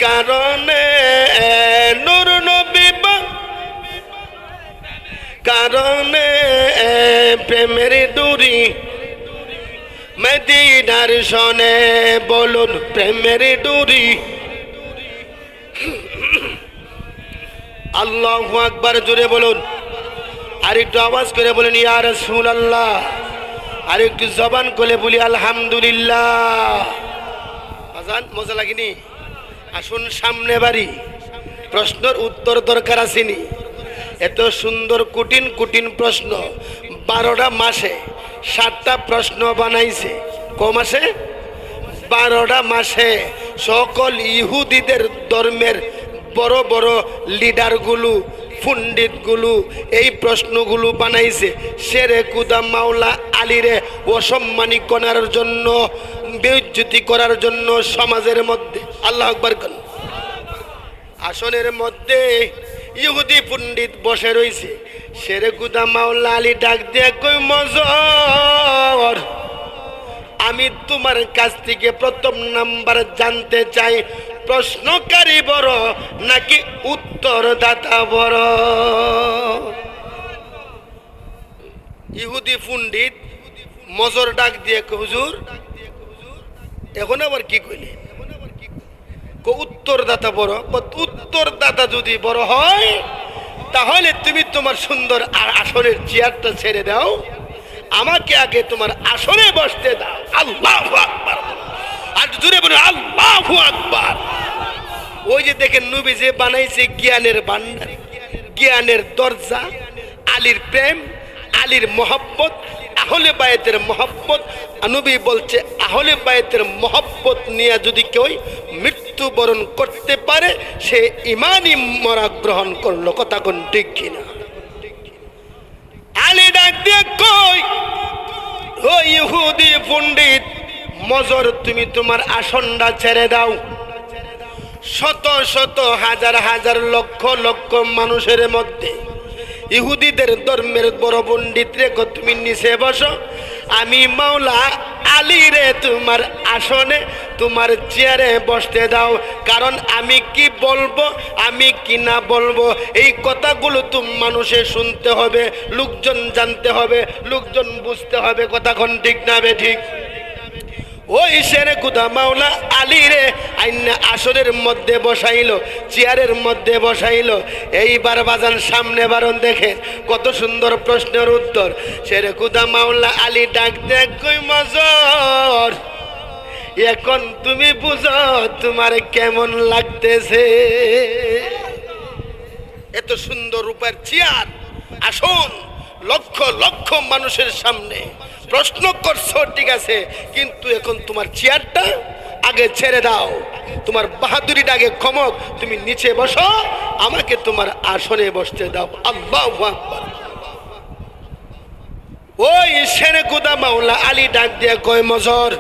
কারণে নূর নবী কারণে প্রেমের দূরি মদিনার শোনে বলুন প্রেমের দূরি আল্লাহু আকবার জোরে বলুন আর একটু আওয়াজ করে বলেন ইয়া রাসূলুল্লাহ আর একটু জবান খুলে বলি আলহামদুলিল্লাহ আজান মজা লাগেনি আসুন সামনে বাড়ি প্রশ্নের উত্তর দরকার আসেনি এত সুন্দর কঠিন কঠিন প্রশ্ন 12টা মাসে 7টা প্রশ্ন বানাইছে ক মাসে 12টা মাসে সকল ইহুদিদের ধর্মের বড় বড় লিডারগুলো পণ্ডিতগুলো এই প্রশ্নগুলো বানাইছে শেরে কুদা মাওলা আলীরে অসম্মানী করার জন্য বেইজ্জতি করার জন্য সমাজের মধ্যে আল্লাহু আকবার আসনের মধ্যে ইহুদি পণ্ডিত বসে রয়েছে শেরে কুদা মাওলা আলী ডাক দিয়ে কই মজর আমি তোমার কাছ থেকে প্রথম নাম্বার জানতে চাই প্রশ্নকারী বড় নাকি উত্তরদাতা বড় ইহুদি পণ্ডিত মজর ডাক দিয়ে হুজুর এখন আবার কি কইলে উত্তরদাতা বড় উত্তরদাতা যদি বড় হয় তাহলে তুমি তোমার সুন্দর আসনের চেয়ারটা ছেড়ে দাও আমাকে আগে তোমার আসনে বসতে দাও আল্লাহু আকবার আর জোরে বলো আল্লাহু আকবার ওই যে দেখেন নবী যে বানাইছে জ্ঞানের ভান্ডার জ্ঞানের দরজা আলীর প্রেম আলীর মহব্বত আহলে বায়তের মহব্বত নবী বলছে আহলে বায়তের মহব্বত নিয়ে যদি কেউ মৃত্যুবরণ করতে পারে সে ঈমানি মরা গ্রহণ করলো কথা কোন ঠিক কিনা আলী ডাক দিয়ে কই ও ইহুদি পণ্ডিত মজর তুমি তোমার আসনটা ছেড়ে দাও শত শত হাজার হাজার লক্ষ লক্ষ মানুষের মধ্যে ইহুদিদের ধর্মের বড় পণ্ডিত রেখো তুমি নিচে বসো আমি মাওলা আলী রে তোমার আসনে তোমার চেয়ারে বসতে দাও কারণ আমি কি বলবো আমি কি না বলবো এই কথাগুলো তুমি মানুষে শুনতে হবে লোকজন জানতে হবে লোকজন বুঝতে হবে কথা কোন ঠিক না বে ঠিক ওই শেরে কুদা মাওলা আলী রে আইনা আসনের মধ্যে বসাইলো চেয়ারের মধ্যে বসাইলো এইবার বাজান সামনে বারণ দেখে কত সুন্দর প্রশ্নের উত্তর শেরে কুদা মাওলা আলী ডাক দেখ কই মজর এখন তুমি বুঝো তোমার কেমন লাগতেছে এত সুন্দর রূপের চেয়ার আসন লক্ষ লক্ষ মানুষের সামনে প্রশ্ন করছো ঠিক আছে কিন্তু এখন তোমার চেয়ারটা আগে ছেড়ে দাও তোমার বাহাদুরিটা আগে কমক তুমি নিচে বসো আমাকে তোমার আসনে বসতে দাও আল্লাহু আকবার ওই শেরে কুদা মাওলা আলী ডাক দিয়ে কয় মজর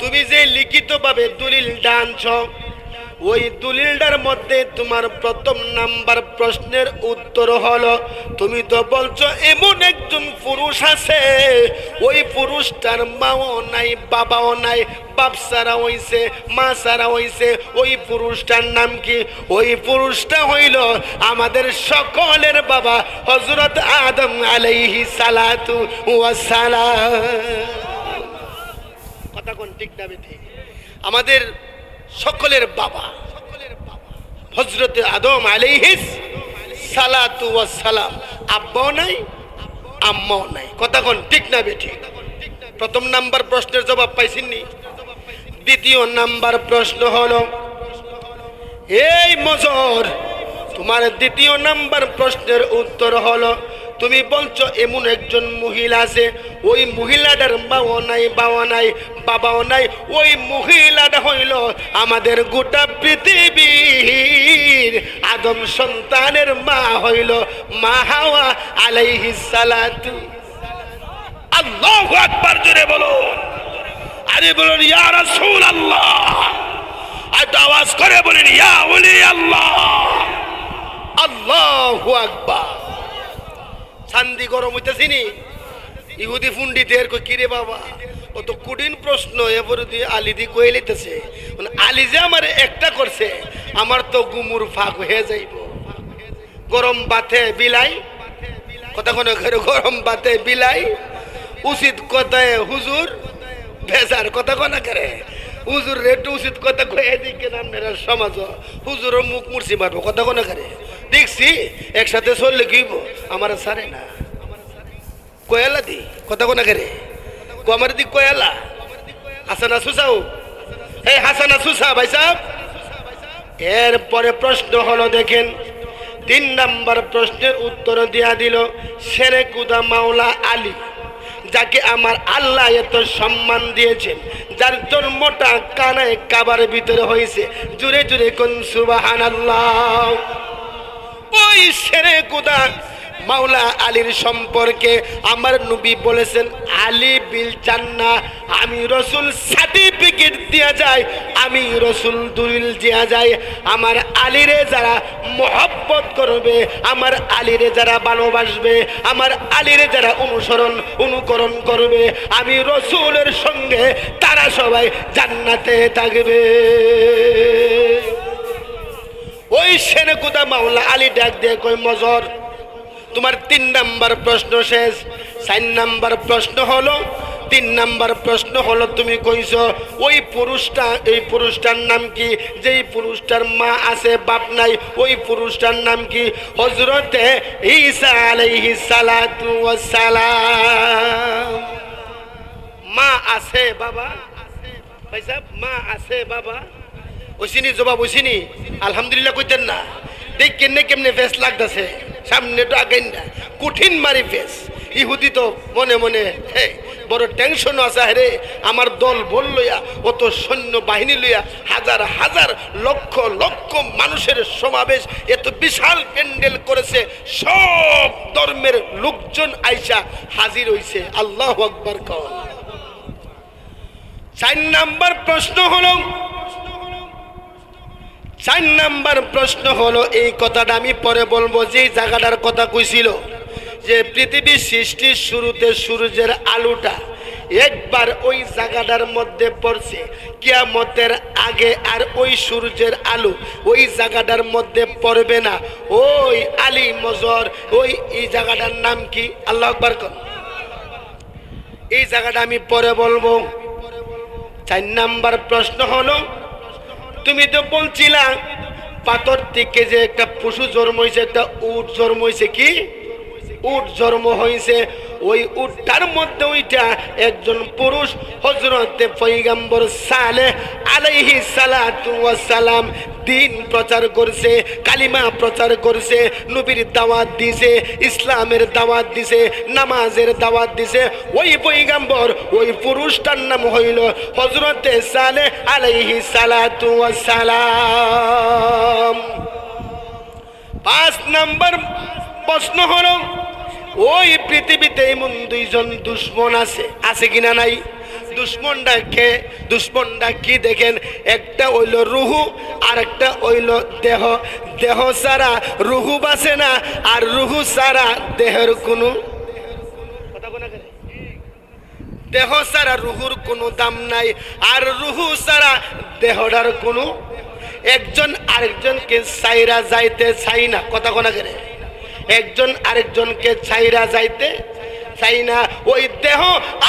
তুমি যে লিখিতভাবে দলিল আনছো ওই দলিলটার মধ্যে তোমার প্রথম নাম্বার প্রশ্নের উত্তর হলো তুমি তো বলছো এমন একজন পুরুষ আছে ওই পুরুষটার মাও নাই বাবাও নাই বাপ সারা হইছে মা সারা হইছে ওই পুরুষটার নাম কি ওই পুরুষটা হইল আমাদের সকলের বাবা হযরত আদম আলাইহিস সালাতু ওয়াস সালাম কথা কোন ঠিক না ঠিক আমাদের সকলের বাবা হযরত আদম আলাইহিস সালাতু ওয়াস সালাম আব্বাও নাই আম্মাও নাই কথা কোন ঠিক না ঠিক প্রথম নাম্বার প্রশ্নের জবাব পাইছেননি দ্বিতীয় নাম্বার প্রশ্ন হলো এই মজর তোমার দ্বিতীয় নাম্বার প্রশ্নের উত্তর হলো তুমি বলছো এমন একজন মহিলা আছে ওই মহিলাটার মাও নাই বাবা নাই বাবাও নাই ওই মহিলাটা হইল আমাদের গোটা পৃথিবীর আদম সন্তানের মা হইল মা হাওয়া আলাইহিস সালাতু আল্লাহু আকবার জোরে বলুন আরে বলুন ইয়া রাসূলুল্লাহ আর আওয়াজ করে বলেন ইয়া ওলি আল্লাহ আল্লাহু আকবার শান্তি গরম হইতেছিনি ইহুদি পণ্ডিতের কই কিরে বাবা ও তো কঠিন প্রশ্ন এরপরে দিয়ে আলী দি কয়ে লিতেছে আলী যে আমার একটা করছে, আমার তো গুমুর ফাঁক হয়ে যাইব। গরম বাতে বিলাই, কথা কোনো গরম বাতে বিলাই, উচিত কথায় হুজুর বেজার, কথা কোনা করে হুজুর একটু উচিত কথা কয়ে দিকে নাম সমাজ হুজুরও মুখ মুরসি মারবো, কথা কোনা করে দেখছি একসাথে চললে কিব আমার সারে না কয়ালা দি, কথা কোনা করে আমার দিক কয়ালা হাসানা সুসাও, এই হাসানা সুসা ভাই সাহেব। এরপরে প্রশ্ন হলো দেখেন, 3 নাম্বার প্রশ্নের উত্তর দিয়া দিল শেরে কুদা মাওলা আলী, যাকে আমার আল্লাহ এত সম্মান দিয়েছেন, যার জন্মটা কানায় কাবার ভিতরে হয়েছে। জুড়ে জুড়ে কোন সুবহানাল্লাহ। ওই শেরে কুদা মাওলা আলীর সম্পর্কে আমার নবী বলেছেন, আলী বিল জান্নাহ, আমি রসুল সার্টিফিকেট দিয়া যায়, আমি রসুল দলিল দিয়া যায়। আমার আলীরে যারা মহব্বত করবে, আমার আলীরে যারা ভালোবাসবে, আমার আলীরে যারা অনুকরণ করবে, আমি রসুলের সঙ্গে তারা সবাই জান্নাতে থাকবে। ওই শেরেকুদা মাওলা আলী ডাক দিয়ে কই, মজর তোমার 3 নাম্বার প্রশ্ন শেষ। 4 নাম্বার প্রশ্ন হলো, 3 নাম্বার প্রশ্ন হলো তুমি কইছো ওই পুরুষটা, এই পুরুষটার নাম কি? যেই পুরুষটার মা আছে বাপ নাই, ওই পুরুষটার নাম কি? হযরতে ঈসা আলাইহিস সালাতু ওয়াস সালাম। মা আছে বাবা, ভাই সাহেব মা আছে বাবা, ওইসিনি জবাব ওইসিনি আলহামদুলিল্লাহ কইতেন না। দেখ কেমনে কেমনে ফেস লাগতেছে, সামনে তো আগে না কঠিন মারি ফেস। ইহুদি তো মনে মনে বড় টেনশন আছে, রে আমার দল বল লইয়া, অত সৈন্য বাহিনী লইয়া, হাজার হাজার লক্ষ লক্ষ মানুষের সমাবেশ, এত বিশাল প্যান্ডেল করেছে, সব ধর্মের লোকজন আইসা হাজির হইছে। আল্লাহু আকবার কও। 4 নাম্বার প্রশ্ন হলো, 4 নাম্বার প্রশ্ন হলো, এই কথাটা আমি পরে বলবো, যে জায়গাটার কথা কইছিল যে পৃথিবীর সৃষ্টির শুরুতে সূর্যের আলোটা একবার ওই জায়গাটার মধ্যে পড়ছে, কিয়ামতের আগে আর ওই সূর্যের আলো ওই জায়গাটার মধ্যে পড়বে না। ওই আলী মজর, ওই এই জায়গাটার নাম কি? আল্লাহু আকবার কর। এই জায়গাটা আমি পরে বলবো। 4 নাম্বার প্রশ্ন হলো, তুমি তো বলছিলা পাথর থেকে যে একটা পশু জন্ম হয়েছে, একটা উট জন্ম হয়েছে, কি উট জন্ম হয়েছে, ওই উটটার মধ্যে ওইটা একজন পুরুষ হযরতে পয়গম্বর সালেহ আলাইহিস সালাতু ওয়াস সালাম দিন প্রচার করছে, কালিমা প্রচার করছে, নবীর দাওয়াত দিছে, ইসলামের দাওয়াত দিছে, নামাজের দাওয়াত দিছে। ওই পয়গম্বর, ওই পুরুষটার নাম হইল হযরতে সালেহ আলাইহিস সালাতু ওয়াস সালাম। 5 নাম্বার প্রশ্ন হলো, ওই পৃথিবীতে এমন 2জন দুশ্মন আছে, আছে কিনা নাই? দুশ্মনটা কি দেখেন, একটা হইল রুহু আর একটা হইল দেহ। দেহ ছাড়া রুহু বাঁচে না, আর রুহু ছাড়া দেহের কোনো, দেহ ছাড়া রুহুর কোনো দাম নাই, আর রুহু ছাড়া দেহটার কোনো, একজন আরেকজনকে ছাইরা যাইতে চাই না, কথা কোনা করে একজন আরেকজনকে ছাইরা যাইতে চাই না। ওই দেহ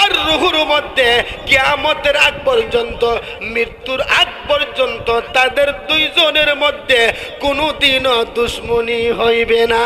আর রুহুর মধ্যে কিয়ামতের আগ পর্যন্ত, মৃত্যুর আগ পর্যন্ত তাদের 2 জনের মধ্যে কোনোদিনও দুশ্মনী হইবে না।